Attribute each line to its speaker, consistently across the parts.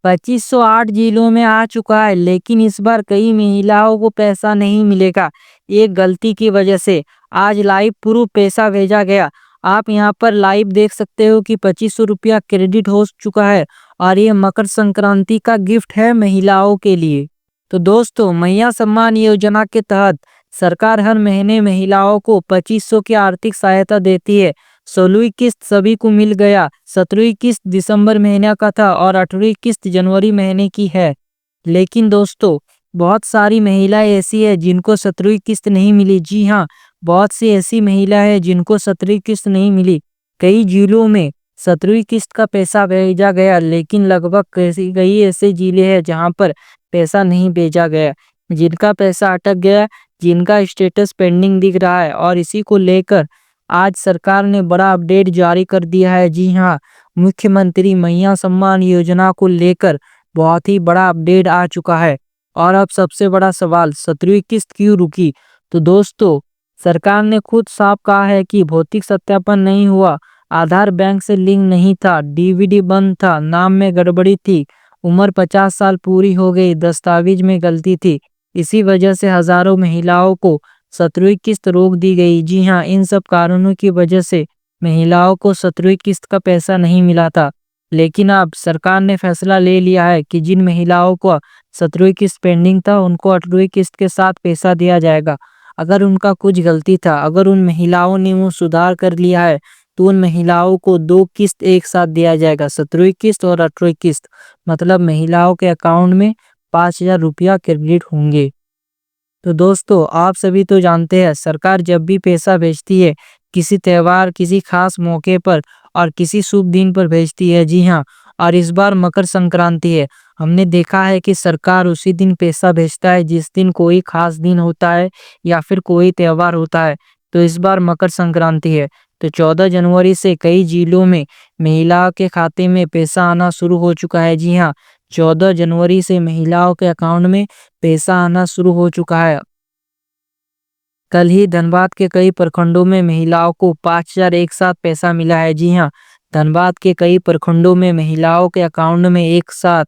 Speaker 1: 2508 जिलों में आ चुका है, लेकिन इस बार कई महिलाओं को पैसा नहीं मिलेगा। एक गलती की वजह से आज लाइव प्रूफ पैसा भेजा गया। आप यहाँ पर लाइव देख सकते हो कि 2500 रुपया क्रेडिट हो चुका है और ये मकर संक्रांति का गिफ्ट है महिलाओं के लिए। तो दोस्तों, मैया सम्मान योजना के तहत सरकार हर महीने महिलाओं को 2500 की आर्थिक सहायता देती है। 16वीं किस्त सभी को मिल गया। 17वीं किस्त दिसंबर महीने का था और 8वीं किस्त जनवरी महीने की है। लेकिन दोस्तों, बहुत सारी महिलाएं ऐसी है जिनको 17वीं किस्त नहीं मिली। जी हाँ, बहुत सी ऐसी महिला है जिनको 17वीं किस्त नहीं मिली। कई जिलों में 17वीं किस्त का पैसा भेजा गया, लेकिन लगभग कई ऐसे जिले हैं जहां पर पैसा नहीं भेजा गया, जिनका पैसा अटक गया, जिनका स्टेटस पेंडिंग दिख रहा है। और इसी को लेकर आज सरकार ने बड़ा अपडेट जारी कर दिया है। जी हाँ, मुख्यमंत्री मैया सम्मान योजना को लेकर बहुत ही बड़ा अपडेट आ चुका है। और अब सबसे बड़ा सवाल, 17वीं किस्त क्यों रुकी? तो दोस्तों, सरकार ने खुद साफ कहा है कि भौतिक सत्यापन नहीं हुआ, आधार बैंक से लिंक नहीं था, डीवीडी बंद था, नाम में गड़बड़ी थी, उम्र 50 साल पूरी हो गई, दस्तावेज में गलती थी। इसी वजह से हजारों महिलाओं को 17वीं किस्त रोक दी गई। जी हाँ, इन सब कारणों की वजह से महिलाओं को 17वीं किस्त का पैसा नहीं मिला था। लेकिन अब सरकार ने फैसला ले लिया है कि जिन महिलाओं को 17वीं किस्त पेंडिंग था, उनको 8वीं किस्त के साथ पैसा दिया जाएगा। अगर उनका कुछ गलती था, अगर उन महिलाओं ने वो सुधार कर लिया है, तो उन महिलाओं को 2 किस्त एक साथ दिया जाएगा, 17वीं किस्त और 8वीं किस्त। मतलब महिलाओं के अकाउंट में 5000 रुपया क्रेडिट होंगे। तो दोस्तों, आप सभी तो जानते हैं, सरकार जब भी पैसा भेजती है किसी त्योहार, किसी खास मौके पर और किसी शुभ दिन पर भेजती है। जी हाँ, और इस बार मकर संक्रांति है। हमने देखा है कि सरकार उसी दिन पैसा भेजता है जिस दिन कोई खास दिन होता है या फिर कोई त्योहार होता है। तो इस बार मकर संक्रांति है, तो 14 जनवरी से कई जिलों में महिला के खाते में पैसा आना शुरू हो चुका है। जी हाँ, 14 जनवरी से महिलाओं के अकाउंट में पैसा आना शुरू हो चुका है। कल ही धनबाद के कई प्रखंडों में महिलाओं को 5000 एक साथ पैसा मिला है। जी हाँ, धनबाद के कई प्रखंडों में महिलाओं के अकाउंट में एक साथ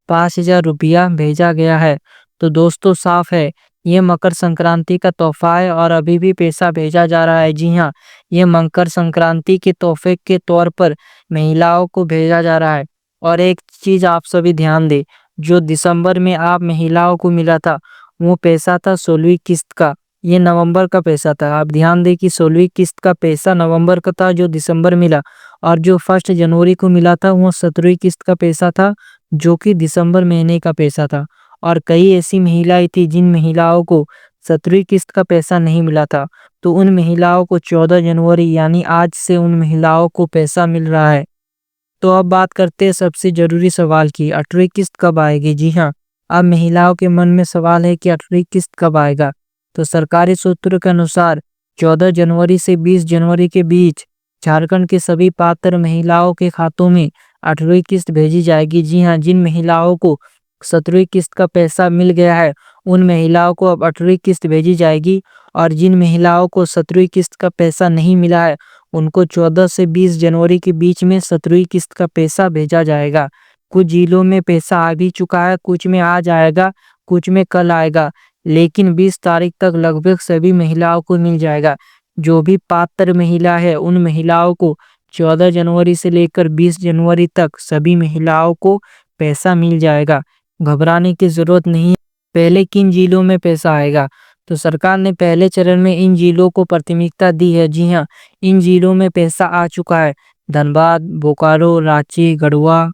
Speaker 1: 5000 रुपया भेजा गया है। तो दोस्तों, साफ है, ये मकर संक्रांति का तोहफा है और अभी भी पैसा भेजा जा रहा है। जी हाँ, ये मकर संक्रांति के तोहफे के तौर पर महिलाओं को भेजा जा रहा है। और एक चीज आप सभी ध्यान दें, जो दिसंबर में आप महिलाओं को मिला था, वो पैसा था 16वीं किस्त का। ये नवंबर का पैसा था। आप ध्यान दें कि 16वीं किस्त का पैसा नवंबर का था जो दिसंबर मिला, और जो 1 जनवरी को मिला था वो 17वीं किस्त का पैसा था जो कि दिसंबर महीने का पैसा था। और कई ऐसी महिलाएं थी जिन महिलाओं को 17वीं किस्त का पैसा नहीं मिला था, तो उन महिलाओं को 14 जनवरी यानी आज से उन महिलाओं को पैसा मिल रहा है। तो अब बात करते हैं सबसे जरूरी सवाल की, 8वीं किस्त कब आएगी? जी हाँ, अब महिलाओं के मन में सवाल है कि 8वीं किस्त कब आएगा। तो सरकारी सूत्रों के अनुसार 14 जनवरी से 20 जनवरी के बीच झारखंड के सभी पात्र महिलाओं के खातों में 8वीं किस्त भेजी जाएगी। जी हाँ, जिन महिलाओं को 17वीं किस्त का पैसा मिल गया है, उन महिलाओं को अब 8वीं किस्त भेजी जाएगी। और जिन महिलाओं को 17वीं किस्त का पैसा नहीं मिला है, उनको 14 से 20 जनवरी के बीच में 17वीं किस्त का पैसा भेजा जाएगा। कुछ जिलों में पैसा आ भी चुका है, कुछ में आज आएगा, कुछ में कल आएगा, लेकिन 20 तारीख तक लगभग सभी महिलाओं को मिल जाएगा। जो भी पात्र महिला है, उन महिलाओं को 14 जनवरी से लेकर 20 जनवरी तक सभी महिलाओं को पैसा मिल जाएगा। घबराने की जरूरत नहीं है। पहले किन जिलों में पैसा आएगा? तो सरकार ने पहले चरण में इन जिलों को प्राथमिकता दी है। जी हाँ, इन जिलों में पैसा आ चुका है। धनबाद, बोकारो, रांची, गढ़वा,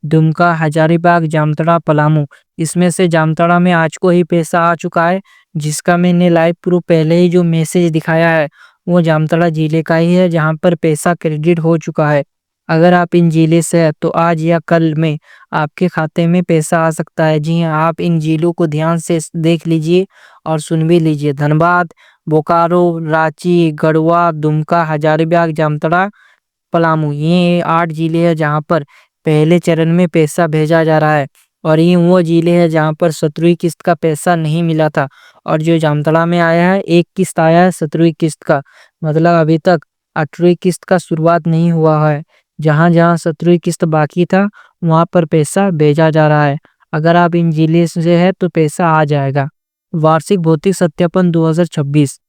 Speaker 1: दुमका, हजारीबाग, जामताड़ा, पलामू। इसमें से जामताड़ा में आज को ही पैसा आ चुका है, जिसका मैंने लाइव प्रूफ पहले ही जो मैसेज दिखाया है वो जामताड़ा जिले का ही है, जहां पर पैसा क्रेडिट हो चुका है। अगर आप इन जिले से हैं तो आज या कल में आपके खाते में पैसा आ सकता है। जी हाँ, आप इन जिलों को ध्यान से देख लीजिए और सुन भी लीजिए। धनबाद, बोकारो, रांची, गढ़वा, दुमका, हजारीबाग, जामताड़ा, पलामू, ये 8 जिले हैं जहां पर पहले चरण में पैसा भेजा जा रहा है। और ये वो जिले हैं जहां पर 17वीं किस्त का पैसा नहीं मिला था। और जो जामताड़ा में आया है, एक किस्त आया है 17वीं किस्त का। मतलब अभी तक 8वीं किस्त का शुरुआत नहीं हुआ है। जहाँ जहाँ 17वीं किस्त बाकी था वहाँ पर पैसा भेजा जा रहा है। अगर आप इन जिले से है तो पैसा आ जाएगा। वार्षिक भौतिक सत्यापन 2026।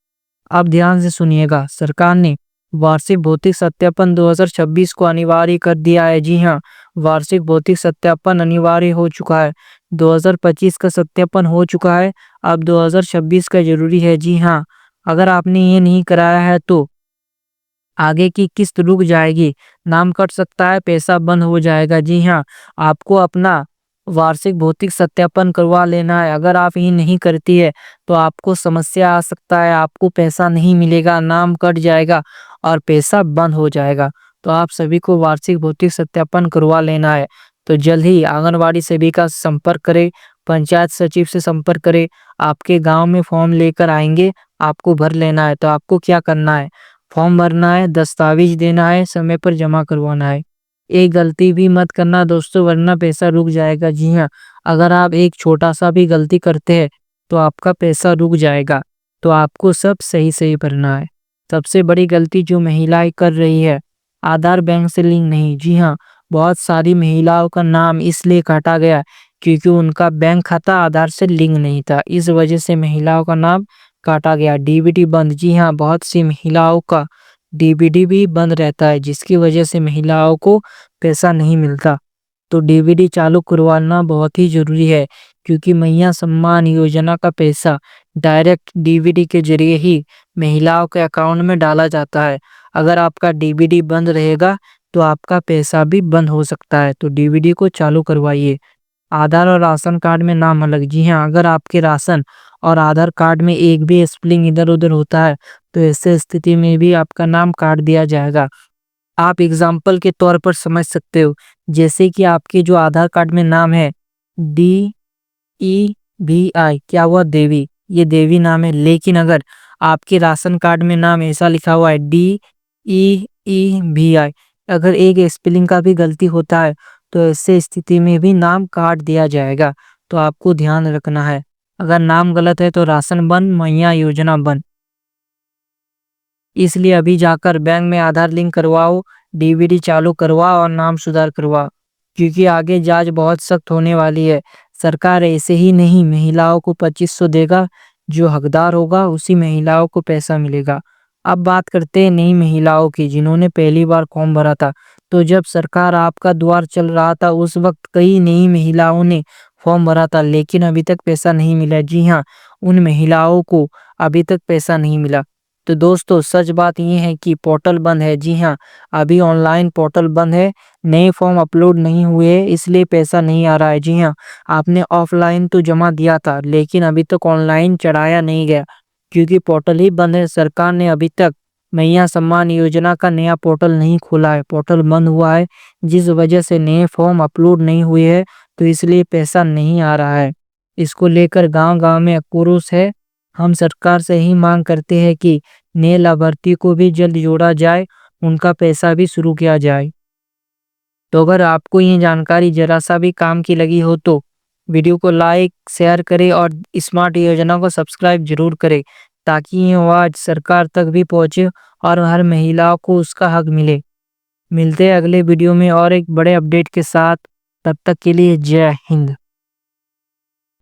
Speaker 1: अब ध्यान से सुनिएगा, सरकार ने वार्षिक भौतिक सत्यापन 2026 को अनिवार्य कर दिया है। जी हाँ, वार्षिक भौतिक सत्यापन अनिवार्य हो चुका है। 2025 का सत्यापन हो चुका है, अब 2026 का जरूरी है। जी हाँ, अगर आपने ये नहीं कराया है तो आगे की किस्त रुक जाएगी, नाम कट सकता है, पैसा बंद हो जाएगा। जी हाँ, आपको अपना वार्षिक भौतिक सत्यापन करवा लेना है। अगर आप ये नहीं करती है तो आपको समस्या आ सकता है, आपको पैसा नहीं मिलेगा, नाम कट जाएगा और पैसा बंद हो जाएगा। तो आप सभी को वार्षिक भौतिक सत्यापन करवा लेना है। तो जल्द ही आंगनवाड़ी सेवी का संपर्क करें, पंचायत सचिव से संपर्क करें, आपके गांव में फॉर्म लेकर आएंगे, आपको भर लेना है। तो आपको क्या करना है, फॉर्म भरना है, दस्तावेज देना है, समय पर जमा करवाना है। एक गलती भी मत करना दोस्तों, वरना पैसा रुक जाएगा। जी हाँ, अगर आप एक छोटा सा भी गलती करते हैं तो आपका पैसा रुक जाएगा। तो आपको सब सही सही भरना है। सबसे बड़ी गलती जो महिलाएं कर रही है, आधार बैंक से लिंक नहीं। जी हाँ, बहुत सारी महिलाओं का नाम इसलिए काटा गया क्योंकि उनका बैंक खाता आधार से लिंक नहीं था, इस वजह से महिलाओं का नाम काटा गया। डीबीटी बंद। जी हाँ, बहुत सी महिलाओं का डीबीटी भी बंद रहता है, जिसकी वजह से महिलाओं को पैसा नहीं मिलता। तो डीबीटी चालू करवाना बहुत ही जरूरी है, क्योंकि मैया सम्मान योजना का पैसा डायरेक्ट डीबीटी के जरिए ही महिलाओं के अकाउंट में डाला जाता है। अगर आपका डीबीटी बंद रहेगा तो आपका पैसा भी बंद हो सकता है। तो डीबीटी को चालू करवाइए। आधार और राशन कार्ड में नाम अलग। जी हाँ, अगर आपके राशन और आधार कार्ड में एक भी स्पेलिंग इधर उधर होता है तो ऐसे स्थिति में भी आपका नाम काट दिया जाएगा। आप एग्जाम्पल के तौर पर समझ सकते हो, जैसे कि आपके जो आधार कार्ड में नाम है DEVI, क्या हुआ, देवी, ये देवी नाम है। लेकिन अगर आपके राशन कार्ड में नाम ऐसा लिखा हुआ है DEEVI, अगर एक स्पेलिंग का भी गलती होता है तो ऐसे स्थिति में भी नाम काट दिया जाएगा। तो आपको ध्यान रखना है, अगर नाम गलत है तो राशन बंद, मैया योजना बंद। इसलिए अभी जाकर बैंक में आधार लिंक करवाओ, डीबीटी चालू करवाओ और नाम सुधार करवाओ, क्योंकि आगे जांच बहुत सख्त होने वाली है। सरकार ऐसे ही नहीं महिलाओं को 2500 देगा, जो हकदार होगा उसी महिलाओं को पैसा मिलेगा। अब बात करते हैं नई महिलाओं की, जिन्होंने पहली बार फॉर्म भरा था। तो जब सरकार आपका द्वार चल रहा था उस वक्त कई नई महिलाओं ने फॉर्म भरा था, लेकिन अभी तक पैसा नहीं मिला। जी हाँ, उन महिलाओं को अभी तक पैसा नहीं मिला। तो दोस्तों सच बात ये है कि पोर्टल बंद है। जी हाँ, अभी ऑनलाइन पोर्टल बंद है, नए फॉर्म अपलोड नहीं हुए, इसलिए पैसा नहीं आ रहा है। जी हाँ, आपने ऑफलाइन तो जमा दिया था लेकिन अभी तक ऑनलाइन चढ़ाया नहीं गया, क्योंकि पोर्टल ही बंद है। सरकार ने अभी तक मैया सम्मान योजना का नया पोर्टल नहीं खोला है, पोर्टल बंद हुआ है, जिस वजह से नए फॉर्म अपलोड नहीं हुए हैं, तो इसलिए पैसा नहीं आ रहा है। इसको लेकर गांव-गांव में आक्रोश है। हम सरकार से ही मांग करते हैं कि नए लाभार्थी को भी जल्द जोड़ा जाए, उनका पैसा भी शुरू किया जाए। तो अगर आपको ये जानकारी जरा सा भी काम की लगी हो तो वीडियो को लाइक शेयर करें और स्मार्ट योजना को सब्सक्राइब जरूर करें, ताकि ये आवाज सरकार तक भी पहुंचे और हर महिला को उसका हक मिले। मिलते हैं अगले वीडियो में और एक बड़े अपडेट के साथ, तब तक के लिए जय हिंद।